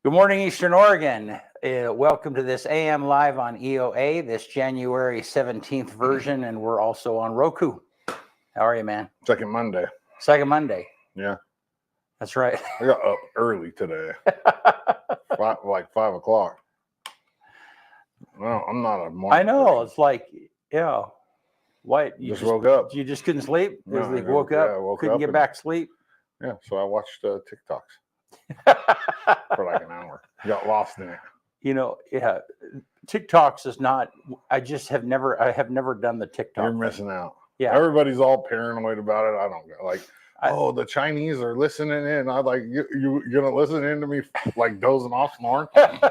Good morning, Eastern Oregon. Welcome to this AM Live on EOA, this January 17th version, and we're also on Roku. How are you, man? Second Monday. Second Monday. Yeah. That's right. I got up early today. like 5 o'clock. No, I'm not a morning I know. person. It's like, yeah. What? You just woke up. You just couldn't sleep? No, Just woke up? woke couldn't up get back to sleep? Yeah, so I watched TikToks for like an hour. Got lost in it. You know, yeah. TikToks is not, I have never done the TikTok. You're missing out. Yeah. Everybody's all paranoid about it. I don't get like, the Chinese are listening in. I like, you're going to listen in to me like dozing off snoring? What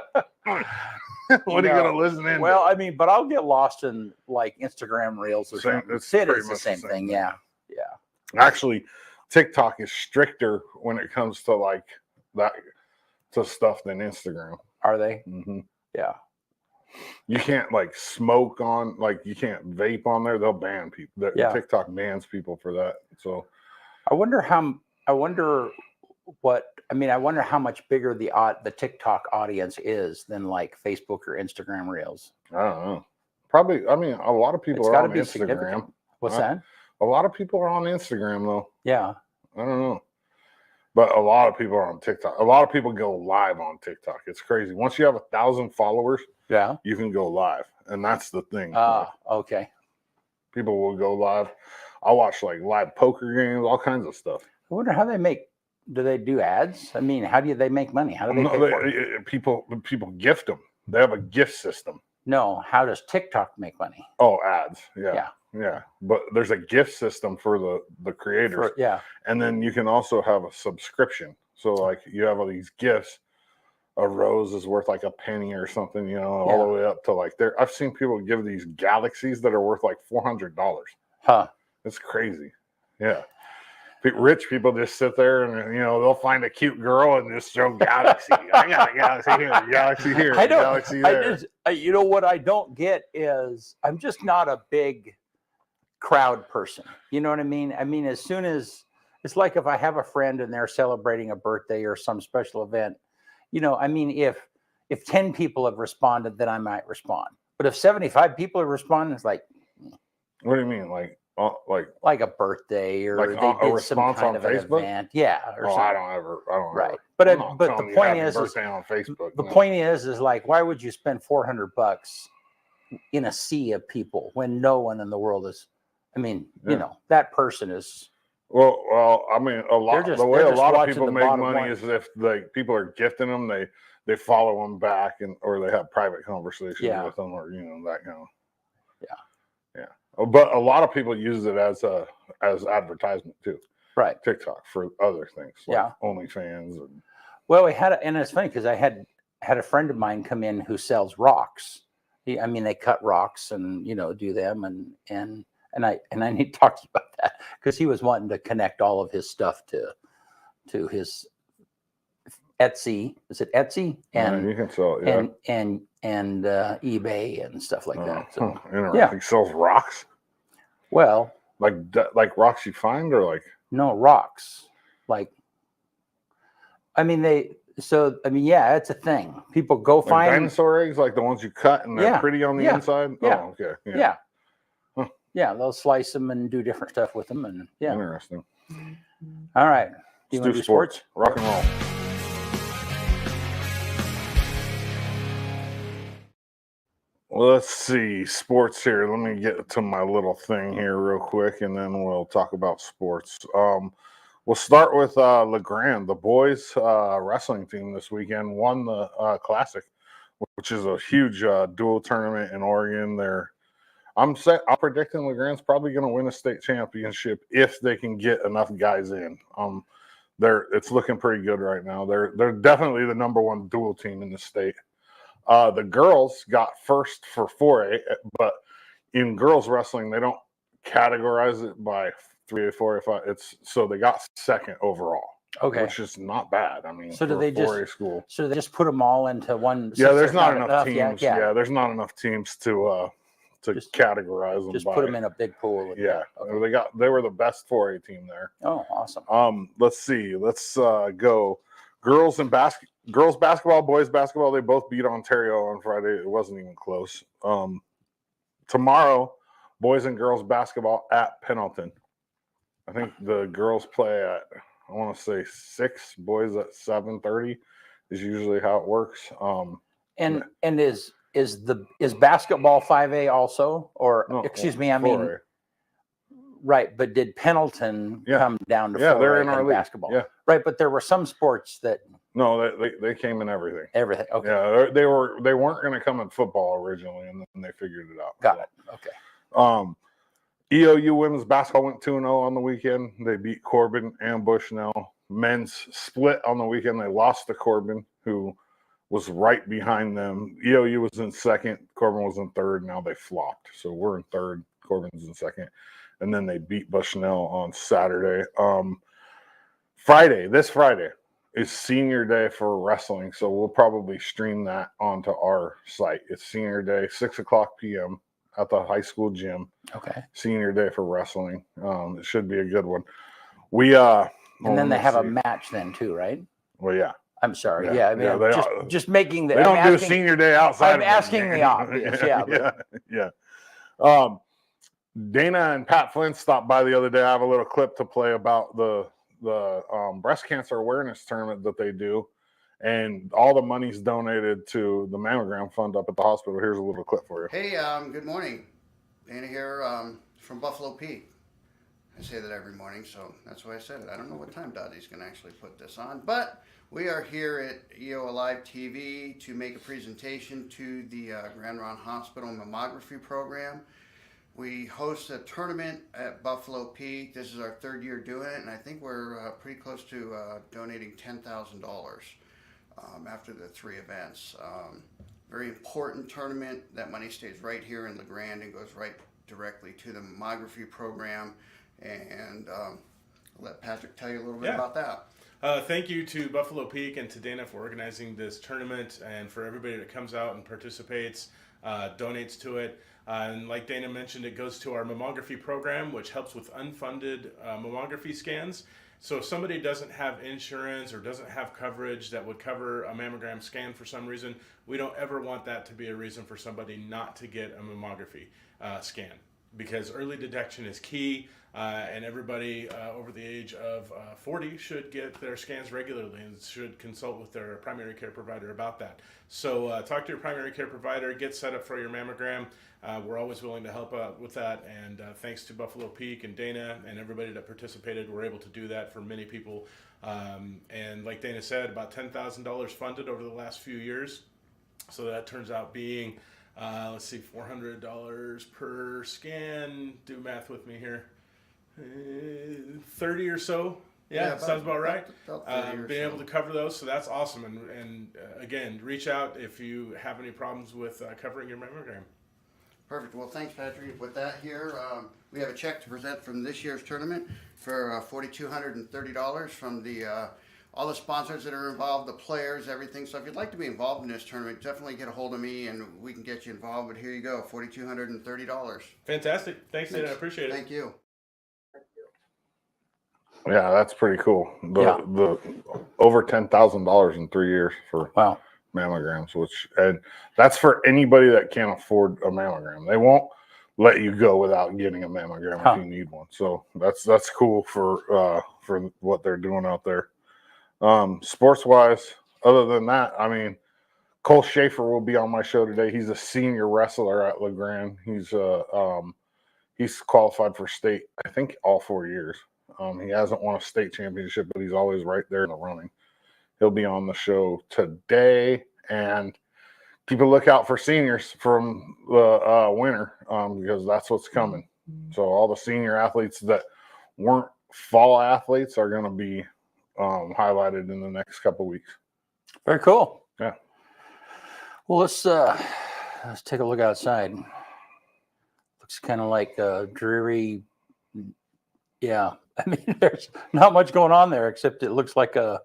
are you going to listen in? Well, I mean, but I'll get lost in like Instagram Reels or something. It is the same thing. Yeah. Yeah. Actually, TikTok is stricter when it comes to like that to stuff than Instagram. Are they? Mm-hmm. Yeah. You can't like smoke on, like you can't vape on there. They'll ban people. Yeah. TikTok bans people for that. So I wonder how much bigger the TikTok audience is than like Facebook or Instagram Reels. I don't know. Probably. I mean, a lot of people are on Instagram. What's that? A lot of people are on Instagram though. Yeah. I don't know. But a lot of people are on TikTok. A lot of people go live on TikTok. It's crazy. Once you have 1,000 followers, yeah, you can go live. And that's the thing. Okay. People will go live. I watch like live poker games, all kinds of stuff. I wonder how do they do ads? I mean, how do they make money? How do they pay for it? People gift them. They have a gift system. No, how does TikTok make money? Oh, ads. Yeah. But there's a gift system for the creators. And then you can also have a subscription. So like you have all these gifts. A rose is worth like a penny or something, all the way up to like I've seen people give these galaxies that are worth like $400. Huh. It's crazy. Yeah. Rich people just sit there and they'll find a cute girl and just show galaxy. I got a galaxy here, galaxy here, galaxy there. You know what I don't get is I'm just not a big crowd person. You know what I mean? I mean, as soon as it's like if I have a friend and they're celebrating a birthday or some special event, I mean, if 10 people have responded, then I might respond. But if 75 people have responded, it's like, what do you mean? Like a birthday or like they did some kind of an Facebook event. Yeah. Or something. I don't right. But the point is on Facebook. The point is like, why would you spend $400 in a sea of people when no one in the world is, I mean, that person is. Well, I mean, the way a lot of people make money is if like people are gifting them, they follow them back or they have private conversations with them or that kind of. Yeah. But a lot of people use it as advertisement too. Right. TikTok for other things. Like OnlyFans. Well, and it's funny because I had a friend of mine come in who sells rocks. They cut rocks and do them and I need to talk to you about that because he was wanting to connect all of his stuff to his Etsy. Is it Etsy? And you can sell it, and eBay and stuff like that. So interesting. He sells rocks. Well, like rocks you find or like rocks. Like it's a thing. People go like find dinosaur eggs, like the ones you cut and they're pretty on the inside. Yeah. Oh, okay. Yeah. Yeah, they'll slice them and do different stuff with them, and interesting. All right, Let's do sports. Rock and roll. Well, let's see sports here. Let me get to my little thing here real quick, and then we'll talk about sports. We'll start with Grande. The boys wrestling team this weekend won the Classic, which is a huge dual tournament in Oregon. I'm predicting Grande's probably going to win a state championship if they can get enough guys in. It's looking pretty good right now. They're definitely the number one dual team in the state. The girls got first for 4A, but in girls wrestling they don't categorize it by 3A, 4A, 5. So they got second overall. Okay, which is not bad. I mean, so do they 4A school? So they just put them all into one? Yeah, there's not enough teams. Yeah, there's not enough teams to categorize them. Just put them in a big pool. They were the best 4A team there. Oh, awesome. Let's see. Let's go. Girls in girls basketball, boys basketball, they both beat Ontario on Friday. It wasn't even close. Tomorrow, boys and girls basketball at Pendleton. I think the girls play at, I want to say 6, boys at 7:30 is usually how it works. And is basketball 5A also, or No, excuse me, I mean 4A. right? But did Pendleton come down to 4A they're in our league. basketball? Yeah, right. But there were some sports that they came in everything. Everything. Okay. Yeah, they weren't going to come in football originally, and then they figured it out. Got it. Okay. EOU women's basketball went 2-0 on the weekend. They beat Corbin and Bushnell. Men's split on the weekend. They lost to Corbin, who was right behind them. EOU was in second. Corbin was in third. Now they flopped. So we're in third. Corbin's in second. And then they beat Bushnell on Saturday. This Friday is senior day for wrestling. So we'll probably stream that onto our site. It's senior day, 6:00 p.m. at the high school gym. Okay. Senior day for wrestling. It should be a good one. And then they have a match then too, right? Well, yeah. I'm sorry. Yeah, I mean, just making the. They don't do senior day outside. I'm asking the obvious. Yeah. Dana and Pat Flynn stopped by the other day. I have a little clip to play about the breast cancer awareness tournament that they do, and all the money's donated to the mammogram fund up at the hospital. Here's a little clip for you. Hey, good morning. Dana here from Buffalo Peak. I say that every morning, so that's why I said it. I don't know what time Dodsy's going to actually put this on, but we are here at EOA Live TV to make a presentation to the Grande RE Hospital Mammography Program. We host a tournament at Buffalo Peak. This is our 3rd year doing it, and I think we're pretty close to donating $10,000 after the 3 events. Very important tournament. That money stays right here in La Grande and goes right directly to the mammography program. And I'll let Patrick tell you a little bit about that. Thank you to Buffalo Peak and to Dana for organizing this tournament, and for everybody that comes out and participates, donates to it. And like Dana mentioned, it goes to our mammography program, which helps with unfunded mammography scans. So if somebody doesn't have insurance or doesn't have coverage that would cover a mammogram scan for some reason, we don't ever want that to be a reason for somebody not to get a mammography scan, because early detection is key. And everybody over the age of 40 should get their scans regularly and should consult with their primary care provider about that. So talk to your primary care provider, get set up for your mammogram. We're always willing to help out with that. And thanks to Buffalo Peak and Dana and everybody that participated, we're able to do that for many people. And like Dana said, about $10,000 funded over the last few years. So that turns out being, $400 per scan. Do math with me here. 30 or so. Yeah, sounds about right. Being able to cover those, so that's awesome. And again, reach out if you have any problems with covering your mammogram. Perfect. Well, thanks, Patrick. With that here, we have a check to present from this year's tournament for $4,230 from the all the sponsors that are involved, the players, everything. So if you'd like to be involved in this tournament, definitely get a hold of me and we can get you involved. But here you go, $4,230. Fantastic. Thanks, Dana. I appreciate it. Thank you. Yeah, that's pretty cool. The over $10,000 in 3 years for mammograms, and that's for anybody that can't afford a mammogram. They won't let you go without getting a mammogram if you need one. So that's cool for what they're doing out there. Sports wise, other than that, I mean, Cole Schaefer will be on my show today. He's a senior wrestler at La Grande. He's qualified for state, I think, all 4 years. He hasn't won a state championship, but he's always right there in the running. He'll be on the show today, and keep a lookout for seniors from the winter because that's what's coming. So all the senior athletes that weren't fall athletes are going to be highlighted in the next couple of weeks. Very cool. Yeah. Well, let's take a look outside. Looks kind of like a dreary. Yeah. I mean, there's not much going on there except it looks like a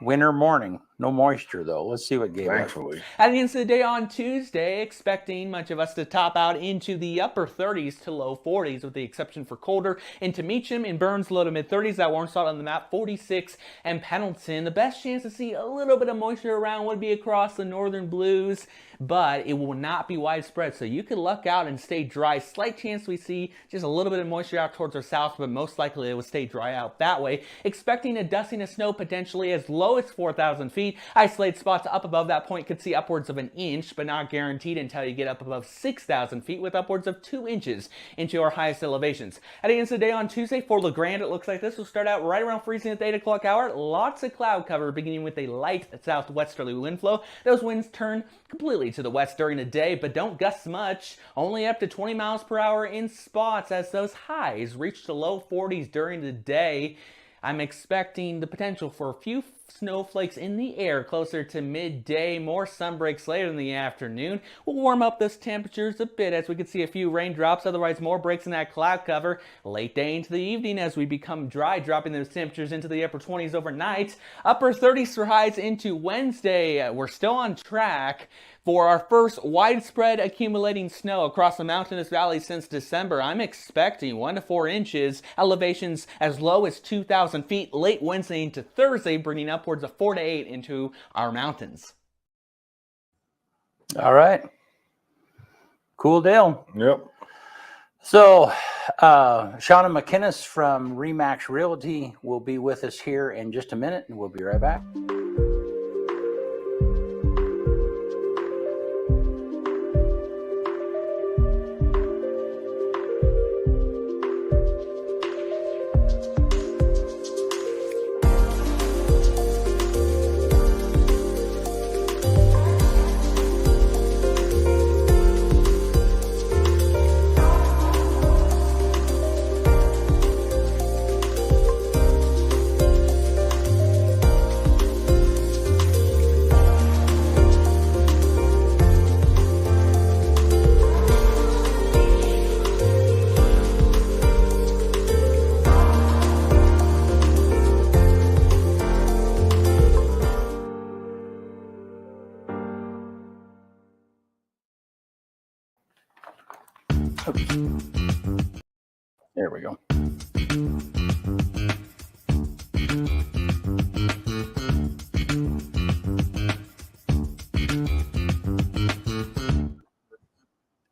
winter morning. No moisture though. Let's see what gave us. Thankfully. At the end of the day on Tuesday, expecting much of us to top out into the upper 30s to low 40s, with the exception for colder into Meacham and Burns, low to mid 30s. That warm spot on the map, 46, and Pendleton. The best chance to see a little bit of moisture around would be across the northern blues, but it will not be widespread, so you could luck out and stay dry. Slight chance we see just a little bit of moisture out towards our south, but most likely it will stay dry out that way. Expecting a dusting of snow potentially as low as 4,000 feet. Isolated spots up above that point could see upwards of an inch, but not guaranteed until you get up above 6,000 feet, with upwards of 2 inches into our highest elevations. At the end of the day on Tuesday for La Grande, it looks like this will start out right around freezing at the 8 o'clock hour. Lots of cloud cover, beginning with a light southwesterly wind flow. Those winds turn completely to the west during the day, but don't gust much, only up to 20 miles per hour in spots, as those highs reach the low 40s during the day. I'm expecting the potential for a few snowflakes in the air closer to midday, more sun breaks later in the afternoon. We'll warm up those temperatures a bit as we could see a few raindrops, otherwise more breaks in that cloud cover late day into the evening as we become dry, dropping those temperatures into the upper 20s overnight. Upper 30s for highs into Wednesday. We're still on track for our first widespread accumulating snow across the mountainous valley since December. I'm expecting 1 to 4 inches, elevations as low as 2,000 feet late Wednesday into Thursday, bringing upwards of 4 to 8 into our mountains. All right. Cool deal. Yep. So, Shawna McKinnis from Remax Realty will be with us here in just a minute, and we'll be right back. There we go.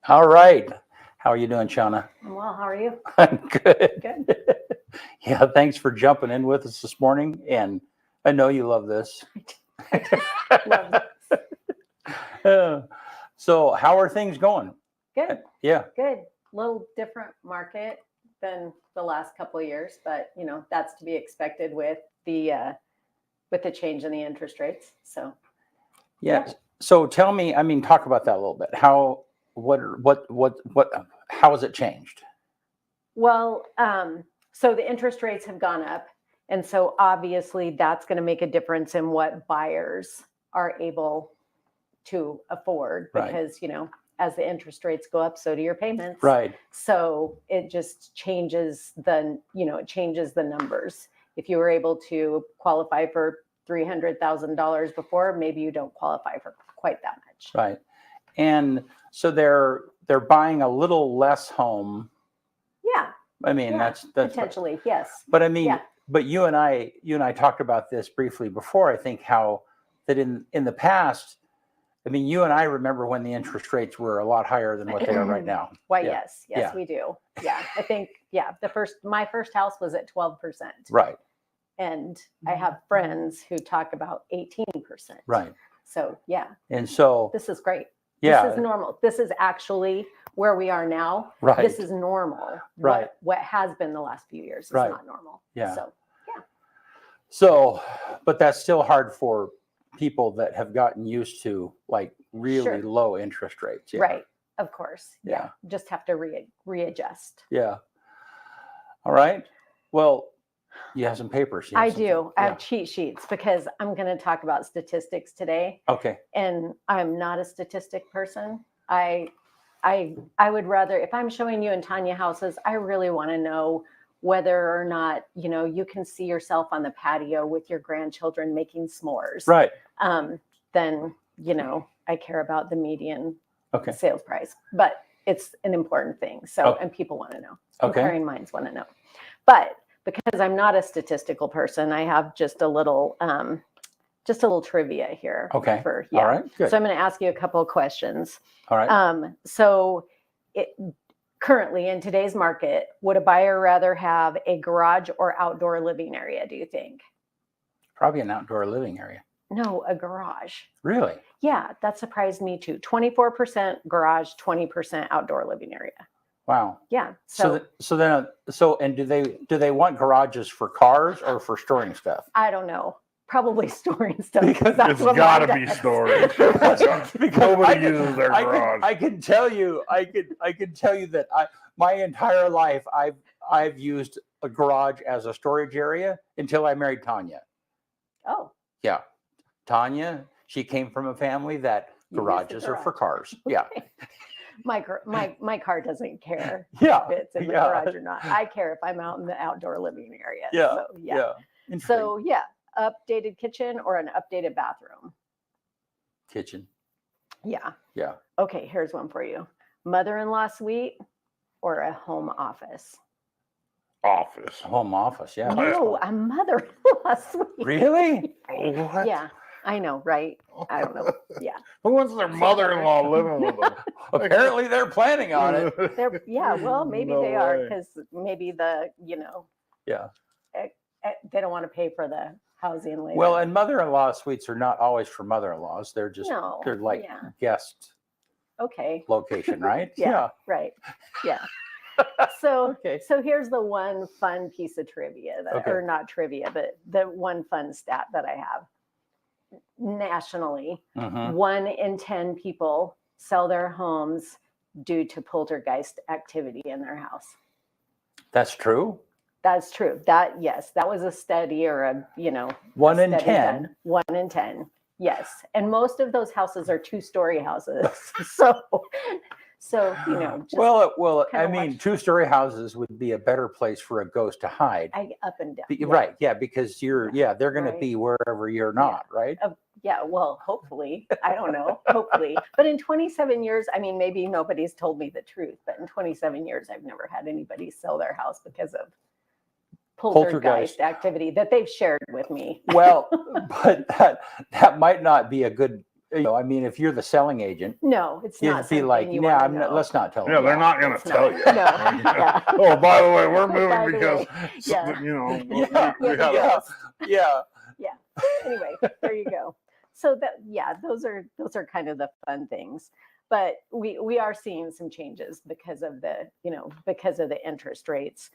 All right. How are you doing, Shawna? I'm well. How are you? I'm good. Good. Yeah, thanks for jumping in with us this morning. And I know you love this. Love So how are things going? Good. Yeah. Good. Little different market than the last couple of years, but you know that's to be expected with the change in the interest rates. So. Yes. Yeah. So tell me. I mean, talk about that a little bit. How has it changed? Well, so the interest rates have gone up, and so obviously that's going to make a difference in what buyers are able to afford, because you know, as the interest rates go up, so do your payments. Right. So it just changes the numbers. If you were able to qualify for $300,000 before, maybe you don't qualify for quite that much. Right. And so they're buying a little less home. Yeah. I mean, that's potentially, yes. But I mean, but you and I talked about this briefly before. I think how that in the past, I mean, you and I remember when the interest rates were a lot higher than what they are right now. Why, yes, we do. Yeah, I think, my first house was at 12%. Right. And I have friends who talk about 18%. Right. So, yeah. And so this is great. Yeah. This is normal. This is actually where we are now. Right. This is normal. Right. What has been the last few years is not normal. Yeah. So, yeah. So, but that's still hard for people that have gotten used to like really low interest rates. Yeah. Right. Of course. Yeah. Just have to readjust. Yeah. All right. Well, you have some papers. I do. I have cheat sheets because I'm going to talk about statistics today. Okay. And I'm not a statistic person. I would rather, if I'm showing you in Tanya houses, I really want to know whether or not, you can see yourself on the patio with your grandchildren making s'mores. Right. Then, I care about the median Okay. sales price, but it's an important thing. So, Okay. and people want to know. Okay. Inquiring minds want to know. But because I'm not a statistical person, I have just a little trivia here. Okay. Yeah. All right. Good. So I'm going to ask you a couple of questions. All right. So currently in today's market, would a buyer rather have a garage or outdoor living area, do you think? Probably an outdoor living area. No, a garage. Really? Yeah, that surprised me too. 24% garage, 20% outdoor living area. Wow. Yeah. So and do they want garages for cars or for storing stuff? I don't know. Probably storing stuff. Because that's It's what got to mine be does. storage. Because Nobody uses their I garage. can tell you that my entire life I've used a garage as a storage area until I married Tanya. Oh, Yeah. Tanya, she came from a family that You use the garages are for garage. cars. Yeah. my car doesn't care Yeah. if it's in the Yeah. garage or not. I care if I'm out in the outdoor living area. Yeah. So, yeah. Interesting. So yeah, updated kitchen or an updated bathroom. Kitchen. Yeah. Yeah. Okay, here's one for you. Mother-in-law suite or a home office? Office. Home office. Yeah. No, a mother-in-law suite. Really? What? Yeah, I know, right? I don't know. Yeah. Who wants their mother-in-law living with them? Apparently they're planning on it. Yeah, well, maybe No they are way. because maybe the, Yeah. they don't want to pay for the housing later. Well, and mother-in-law suites are not always for mother-in-laws. They're just No, they're like yeah. guest Okay. location, right? Yeah. Right. Yeah. So, Okay. so here's the one fun piece of trivia that, Okay. or not trivia, but the one fun stat that I have. Nationally, Mhm. 1 in 10 people sell their homes due to poltergeist activity in their house. That's true. That's true. Yes, that was a study or a 1 in study 10. done. 1 in 10. Yes. And most of those houses are 2-story houses. So just Well, I kinda mean, watch- 2-story houses would be a better place for a ghost to hide. up and down. Be- Right. Yeah, because they're going Right. to be wherever you're not, right? Yeah, well, hopefully. I don't know. Hopefully. But in 27 years, I mean, maybe nobody's told me the truth, but in 27 years, I've never had anybody sell their house because of poltergeist activity that they've shared with me. Well, but that might not be a good, I mean, if you're the selling agent, No, it's you'd not. be like, something you yeah, wanna know. let's not tell Yeah, them. they're not going to it's tell not. you. No, yeah. Oh, by the way, we're By moving the because, way, yeah. we have Yeah. Anyway, there you go. So those are kind of the fun things. But we are seeing some changes because of the interest rates.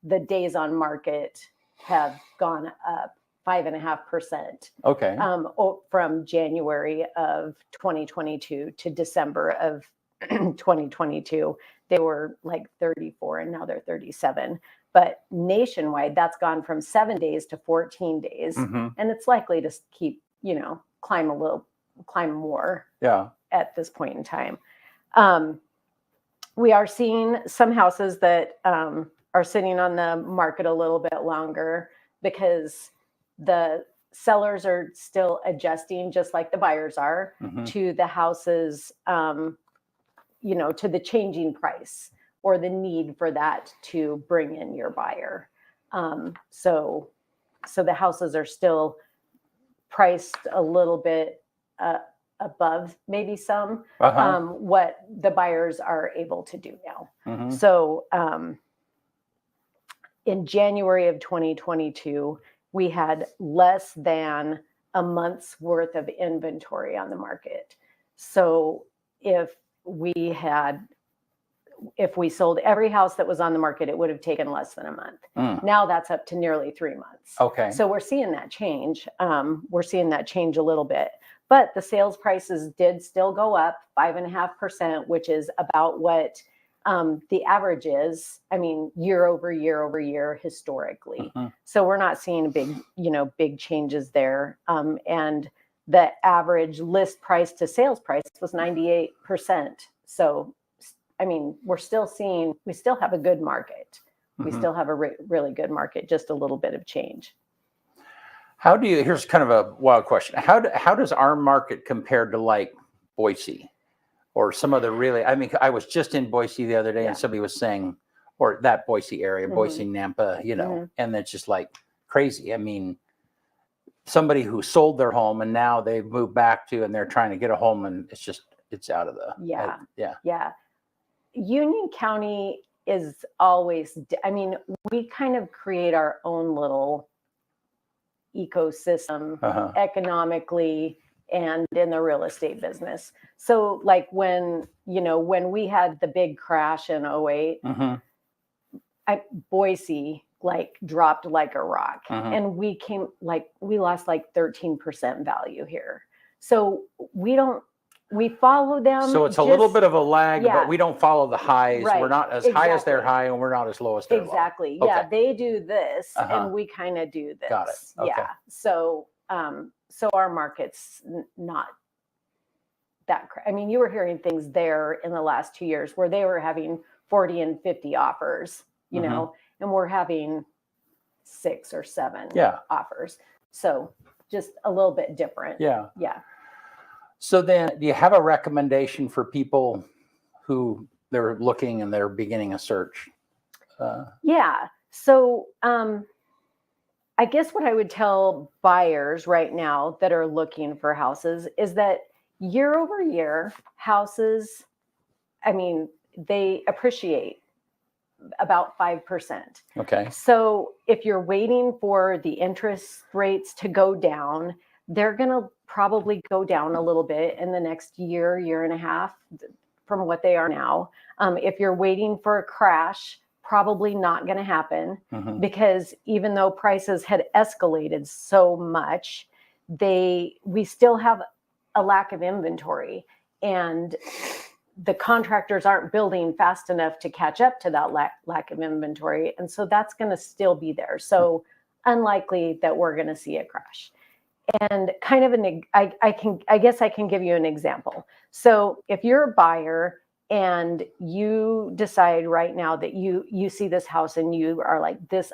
The days on market have gone up 5.5%. Okay. From January of 2022 to December of 2022. They were like 34 and now they're 37. But nationwide, that's gone from 7 days to 14 days. Mhm. And it's likely to keep, climb more Yeah. at this point in time. We are seeing some houses that are sitting on the market a little bit longer because the sellers are still adjusting, just like the buyers are, Mhm. to the houses, to the changing price or the need for that to bring in your buyer. So the houses are still priced a little bit above maybe some Uh-huh. what the buyers are able to do now. Mhm. So in January of 2022, we had less than a month's worth of inventory on the market. So if we sold every house that was on the market, it would have taken less than a month. Mm. Now that's up to nearly 3 months. Okay. So we're seeing that change. We're seeing that change a little bit. But the sales prices did still go up 5.5%, which is about what the average is. I mean, year over year historically. Mhm. So we're not seeing big changes there. And the average list price to sales price was 98%. So, I mean, we still have a good market. We Mhm. still have a really good market, just a little bit of change. How do you, here's kind of a wild question. How does our market compare to like Boise or some other really, I mean, I was just in Boise the other day Yeah. and somebody was saying, or that Boise area, Mhm. Boise, Nampa, you know, Mhm. and it's just like crazy. I mean, somebody who sold their home and now they've moved back to, and they're trying to get a home and it's out of the, Yeah. yeah. Yeah. Union County is always, I mean, we kind of create our own little ecosystem Uh-huh. economically and in the real estate business. So like when we had the big crash in 08, Mhm. Boise like dropped like a rock, Mhm. and we lost like 13% value here. So we follow them. So it's a little just- bit of a lag, yeah. but we don't follow the highs. We're Right. not as high as they're Exactly. high, and we're not as low as they're Exactly. low. Yeah, Okay. they do this, Uh-huh. and we kind of do this. Got it. Okay. Yeah. So our market's not that. I mean, you were hearing things there in the last 2 years where they were having 40 and 50 offers, you Mhm. know, and we're having 6 or 7 Yeah. offers. So just a little bit different. Yeah. Yeah. So then, do you have a recommendation for people who they're looking and they're beginning a search? Yeah. So I guess what I would tell buyers right now that are looking for houses is that year over year, houses, I mean, they appreciate about 5%. Okay. So if you're waiting for the interest rates to go down, they're going to probably go down a little bit in the next year and a half from what they are now. If you're waiting for a crash, probably not going to happen, Mhm. because even though prices had escalated so much, we still have a lack of inventory, and the contractors aren't building fast enough to catch up to that lack of inventory. And so that's going to still be there. So unlikely that we're going to see a crash. And kind of I guess I can give you an example. So if you're a buyer and you decide right now that you see this house and you are like, this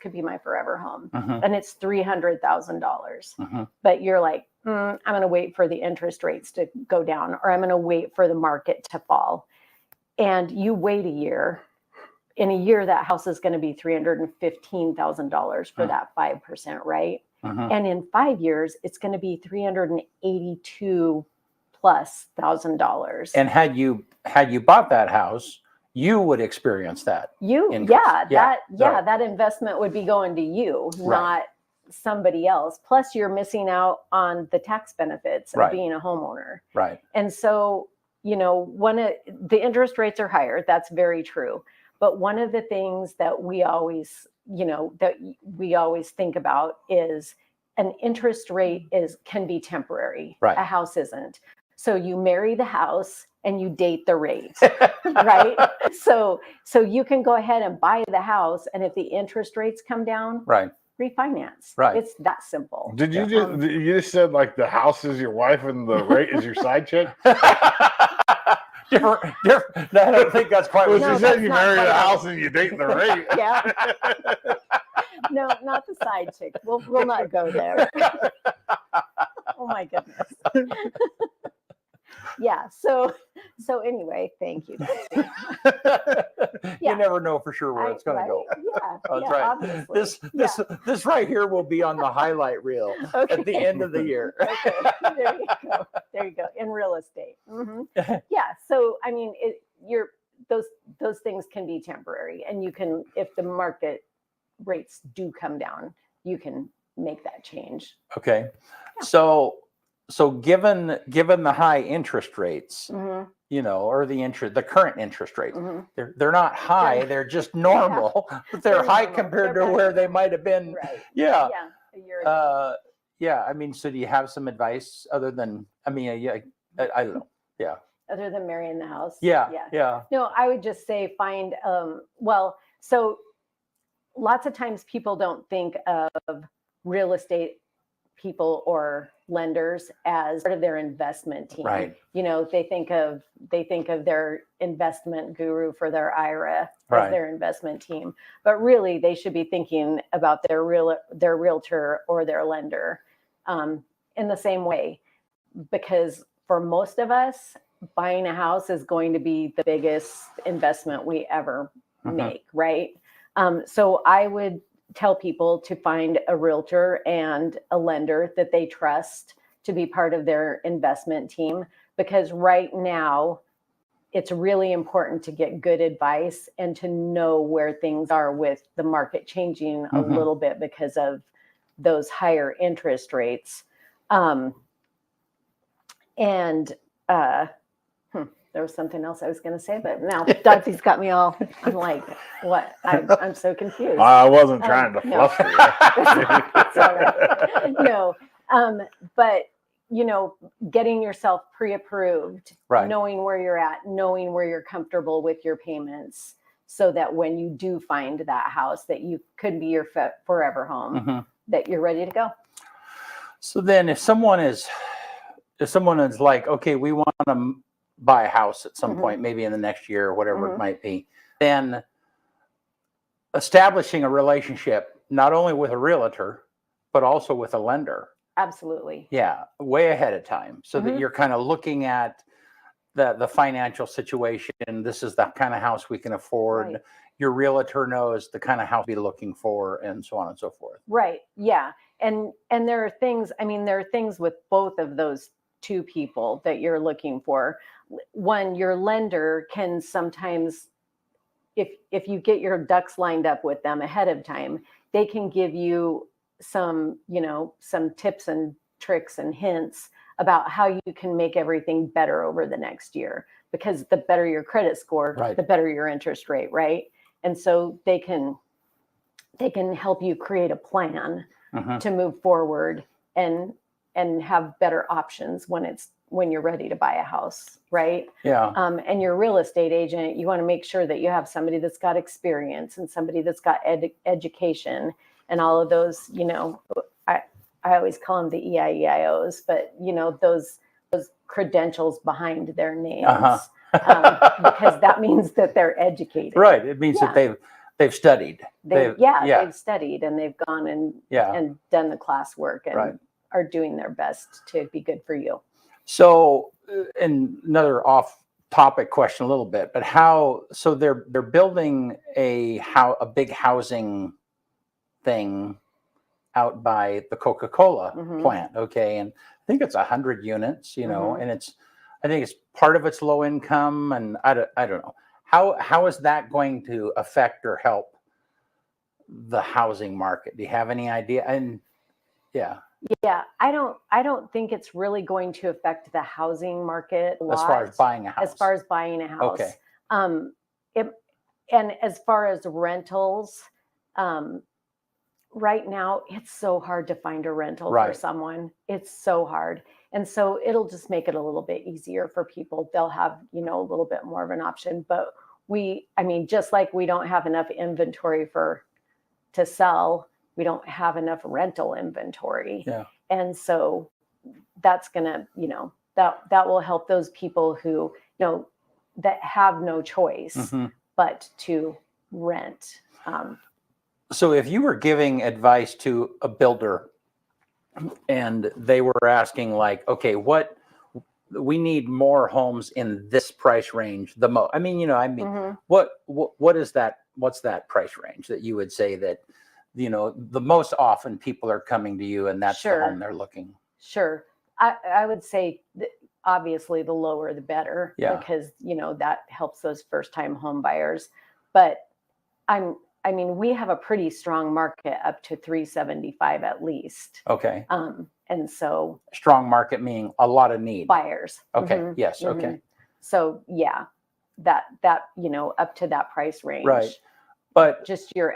could be my forever home, Mhm. and it's $300,000, Mhm. but you're like, I'm going to wait for the interest rates to go down, or I'm going to wait for the market to fall. And you wait a year. In a year, that house is going to be $315,000 for that 5%, right? Mhm. And in 5 years, it's going to be $382,000+. And had you bought that house, you would experience that. increase. That investment would be going to you, Right. not somebody else. Plus, you're missing out on the tax benefits of Right. being a homeowner. Right. And so, the interest rates are higher. That's very true. But one of the things that we always think about is an interest rate can be temporary. Right. A house isn't. So you marry the house and you date the rate, right? So you can go ahead and buy the house, and if the interest rates come down, Right. refinance. Right. It's that simple. Did you Yeah. you just said like the house is your wife and the rate is your side chick? different. I don't think that's quite Well, what No, she you said said. you that's not marry the quite house and you date the rate. Yeah. No, not the side chick. We'll not go there. Oh my goodness. Yeah. So anyway, thank you. You Yeah. never know for sure where it's going to go. Yeah. That's yeah, right. Obviously. This right here will be on the highlight reel at the Okay. end of the year. Okay. There you go. In real estate. Yeah. So I mean, those things can be temporary, and you can, if the market rates do come down, you can make that change. Okay. So given the high interest rates, Mhm. or the current interest rates, Mhm. they're not high, they're just normal, but they're high normal. compared They're to where back they to might have been. Right. Yeah. Yeah. A year ago. Yeah. I mean, so do you have some advice other than, I don't know. Yeah. Other than marrying the house. Yeah. No, I would just say find, so lots of times people don't think of real estate people or lenders as part of their investment team. Right. You know, they think of their investment guru for their IRA Right. as their investment team, but really they should be thinking about their realtor or their lender in the same way, because for most of us, buying a house is going to be the biggest investment we ever make, right? So I would tell people to find a realtor and a lender that they trust to be part of their investment team, because right now it's really important to get good advice and to know where things are with the market changing a little bit because of those higher interest rates. There was something else I was going to say, but now Dodsy's got me all, I'm like, what? I'm so confused. I wasn't trying to no. fluster you. It's all right. No, but you know, getting yourself pre-approved, Right. knowing where you're at, knowing where you're comfortable with your payments, so that when you do find that house that you could be your forever home, that you're ready to go. So then if someone is like, okay, we want to buy a house at some point, maybe in the next year or whatever it might be, then establishing a relationship, not only with a realtor, but also with a lender. Absolutely. Yeah, way ahead of time, so that you're kind of looking at the financial situation. This is the kind of house we can afford. Right. Your realtor knows the kind of house we're looking for, and so on and so forth. Right. Yeah. And there are things, I mean, there are things with both of those two people that you're looking for. One, your lender can sometimes, if you get your ducks lined up with them ahead of time, they can give you some, you know, some tips and tricks and hints about how you can make everything better over the next year, because the better your credit score, Right. the better your interest rate, right? And so they can help you create a plan to move forward and have better options when you're ready to buy a house, right? Yeah. And your real estate agent, you want to make sure that you have somebody that's got experience and somebody that's got education and all of those, you know, I always call them the EIEIOs, but you know, those credentials behind their names, because that means that they're educated. Right. It means that they've studied. They've studied and they've gone and done the classwork and are doing their best to be good for you. So, and another off-topic question a little bit, but so they're building a big housing thing out by the Coca-Cola plant, okay, and I think it's 100 units, you know, and I think it's part of it's low income, and I don't know how is that going to affect or help the housing market? Do you have any idea? And yeah, I don't think it's really going to affect the housing market a lot, as far as buying a house. As far as buying a house, okay. And as far as rentals, right now it's so hard to find a rental for someone. It's so hard. And so it'll just make it a little bit easier for people. They'll have, you know, a little bit more of an option. But just like we don't have enough inventory to sell, we don't have enough rental inventory. Yeah. And so that's gonna, you know, that will help those people who, you know, that have no choice but to rent. So if you were giving advice to a builder and they were asking like, okay, we need more homes in this price range, what is that? What's that price range that you would say that, you know, the most often people are coming to you and that's the home they're looking? Sure. I would say obviously the lower the better, because, you know, that helps those first time home buyers. But we have a pretty strong market up to 375 at least. Okay. And so strong market meaning a lot of need. Buyers. Okay. Yes. Okay. So yeah, that, you know, up to that price range. Right. But just your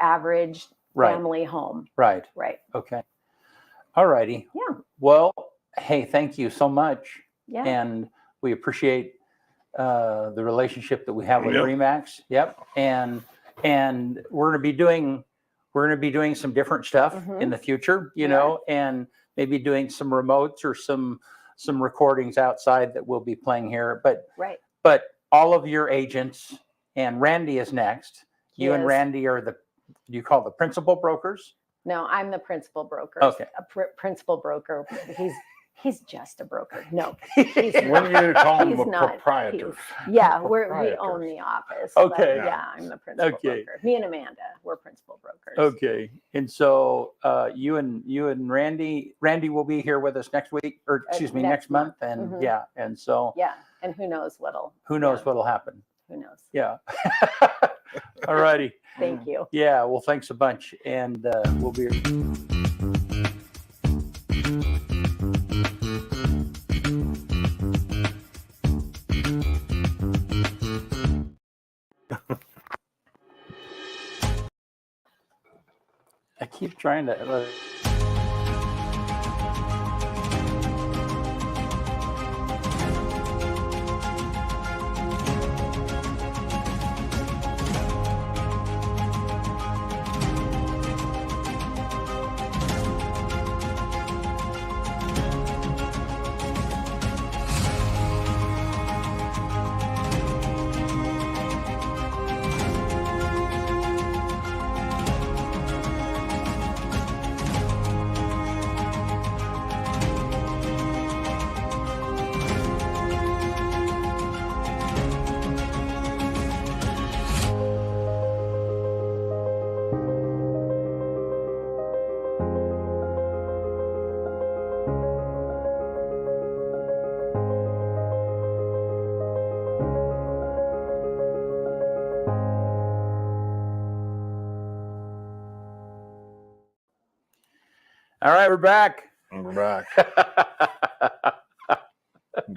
average family home. Right. Right. Okay. All righty. Yeah. Well, hey, thank you so much. Yeah. And we appreciate the relationship that we have with RE/MAX. Yep. And we're going to be doing we're going to be doing some different stuff in the future, you know, and maybe doing some remotes or some recordings outside that we'll be playing here. But all of your agents, and Randy is next. You and Randy are do you call the principal brokers? No, I'm the principal broker. Okay. A principal broker. He's just a broker. No, When you call him a not. proprietor. We own the office. Okay. But I'm the principal broker. Me and Amanda, we're principal brokers. Okay. And so you and Randy will be here with us next week, or excuse me, next month. And and so and who knows what'll happen. Who knows? Yeah. All righty. Thank you. Yeah. Well, thanks a bunch, and we'll be. I keep trying to. All right, we're back. And we're back.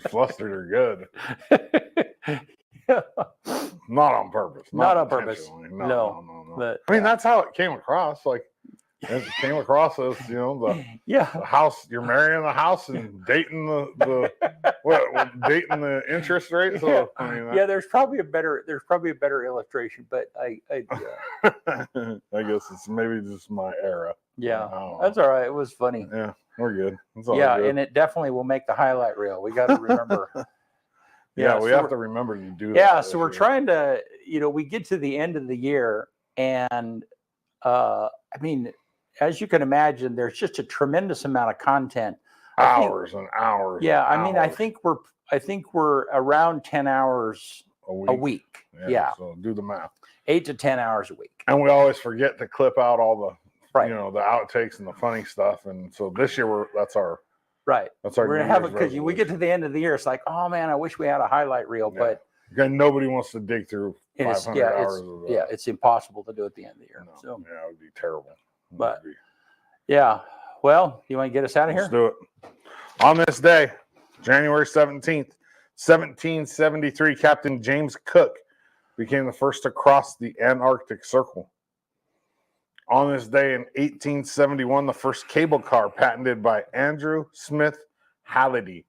Flustered are good. Not on purpose. Not on purpose. intentionally. No. But, I mean, that's how it came across. Like, it came across as, you know, the house, you're marrying the house and dating the dating the interest rate. So I mean, there's probably a better illustration, but I I guess it's maybe just my era. Yeah, that's all right. It was funny. Yeah, we're good. It's all good. good. And it definitely will make the highlight reel. We got to remember. We have to remember to do that. Yeah, so we're trying to, we get to the end of the year, and I mean, as you can imagine, there's just a tremendous amount of content. Hours and hours. Yeah, and I mean, hours. I think we're around 10 hours a week. Yeah. So do the math. 8 to 10 hours a week. And we always forget to clip out all the right. The outtakes and the funny stuff. And so this year that's our right. That's our. We're gonna have it because we get to the end of the year. It's like, oh man, I wish we had a highlight reel, but again, nobody wants to dig through 500 hours of that. It's impossible to do at the end of the year. No, so it would be terrible. But well, you want to get us out of here? Let's do it. On this day, January 17th, 1773, Captain James Cook became the first to cross the Antarctic Circle. On this day in 1871, the first cable car patented by Andrew Smith Halliday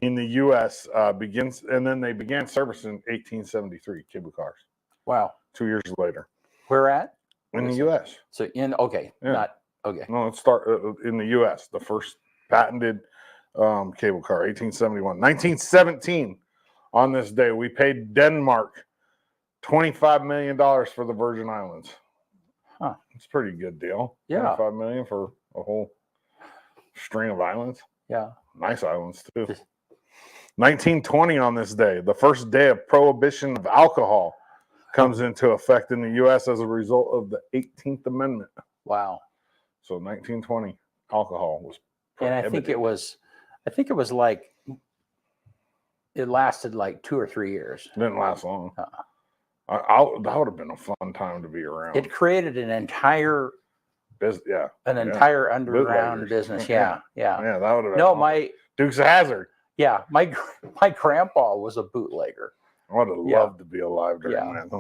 in the U.S. begins, and then they began service in 1873, cable cars. Wow. 2 years later. Where at? In the U.S. So Let's start in the U.S. The first patented cable car, 1871. 1917, on this day, we paid Denmark $25 million for the Virgin Islands. Huh. It's a pretty good deal. Yeah. $25 million for a whole string of islands. Yeah. Nice islands, too. 1920, on this day, the first day of prohibition of alcohol comes into effect in the U.S. as a result of the 18th Amendment. Wow. So 1920, alcohol was prohibited. And I think it was like, it lasted like 2 or 3 years. It didn't last long. That would have been a fun time to be around. It created an entire entire underground business. Yeah. That would have been no, awesome. my Dukes of Hazzard. Yeah, my grandpa was a bootlegger. I would have loved to be alive during that.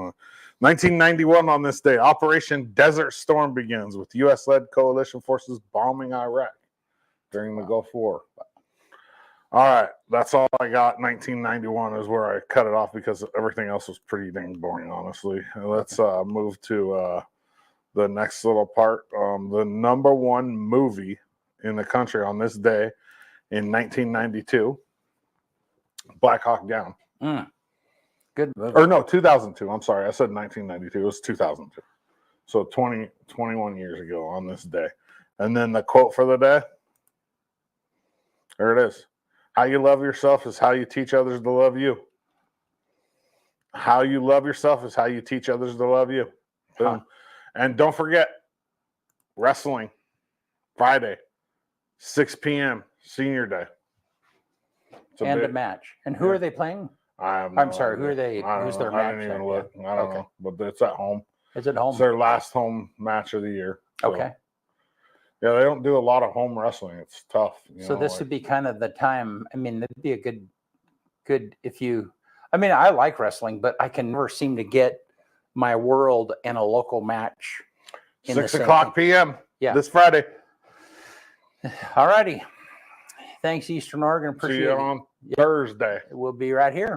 1991, on this day, Operation Desert Storm begins with U.S.-led coalition forces bombing Iraq during the Gulf War. All right, that's all I got. 1991 is where I cut it off because everything else was pretty dang boring, honestly. Let's move to the next little part. The number one movie in the country on this day in 1992, Black Hawk Down. Good movie. Or no, 2002. I'm sorry. I said 1992. It was 2002. So 21 years ago on this day. And then the quote for the day. There it is. How you love yourself is how you teach others to love you. How you love yourself is how you teach others to love you. Boom. And don't forget, wrestling, Friday, 6 p.m., senior day. And a match. And who are they playing? I'm sorry, who are they? Who's their match? I didn't even look. I don't know. But it's at home. Is it home? It's their last home match of the year. So, okay. Yeah, they don't do a lot of home wrestling. It's tough. So this would be kind of the time. I mean, it'd be a good if you. I mean, I like wrestling, but I can never seem to get my world and a local match. 6 o'clock p.m. Yeah, this Friday. All righty. Thanks, Eastern Oregon. See Appreciate you it. on Thursday. We'll be right here.